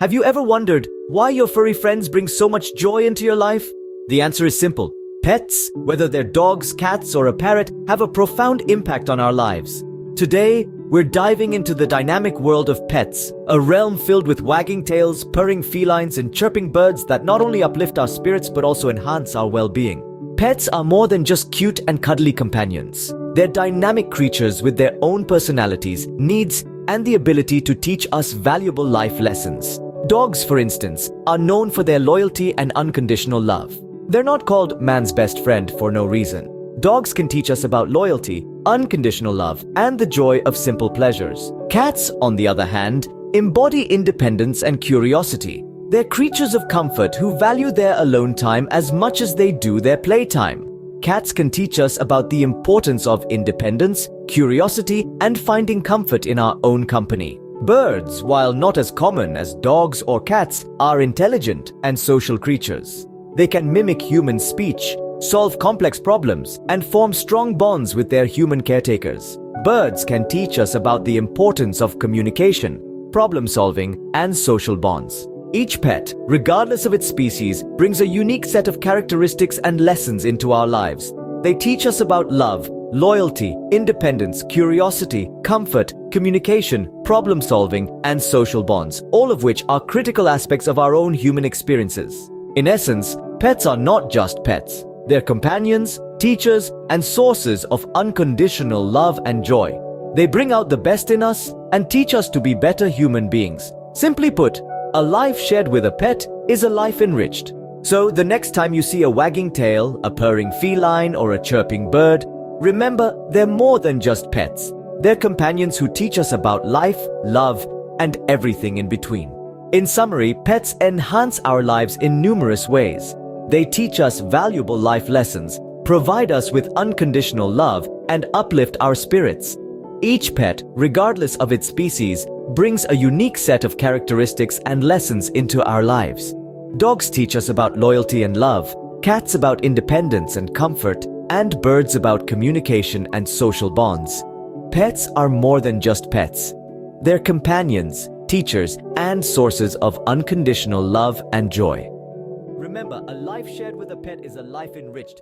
Have you ever wondered why your furry friends bring so much joy into your life? The answer is simple. Pets, whether they're dogs, cats, or a parrot, have a profound impact on our lives. Today, we're diving into the dynamic world of pets, a realm filled with wagging tails, purring felines, and chirping birds that not only uplift our spirits but also enhance our well-being. Pets are more than just cute and cuddly companions. They're dynamic creatures with their own personalities, needs, and the ability to teach us valuable life lessons. Dogs, for instance, are known for their loyalty and unconditional love. They're not called man's best friend for no reason. Dogs can teach us about loyalty, unconditional love, and the joy of simple pleasures. Cats, on the other hand, embody independence and curiosity. They're creatures of comfort who value their alone time as much as they do their playtime. Cats can teach us about the importance of independence, curiosity, and finding comfort in our own company. Birds, while not as common as dogs or cats, are intelligent and social creatures. They can mimic human speech, solve complex problems, and form strong bonds with their human caretakers. Birds can teach us about the importance of communication, problem solving, and social bonds. Each pet, regardless of its species, brings a unique set of characteristics and lessons into our lives. They teach us about love, loyalty, independence, curiosity, comfort, communication, problem solving, and social bonds, all of which are critical aspects of our own human experiences. In essence, pets are not just pets. They're companions, teachers, and sources of unconditional love and joy. They bring out the best in us and teach us to be better human beings. Simply put, a life shared with a pet is a life enriched. So the next time you see a wagging tail, a purring feline, or a chirping bird, remember they're more than just pets. They're companions who teach us about life, love, and everything in between. In summary, pets enhance our lives in numerous ways. They teach us valuable life lessons, provide us with unconditional love, and uplift our spirits. Each pet, regardless of its species, brings a unique set of characteristics and lessons into our lives. Dogs teach us about loyalty and love, cats about independence and comfort, and birds about communication and social bonds. Pets are more than just pets. They're companions, teachers, and sources of unconditional love and joy. Remember, a life shared with a pet is a life enriched.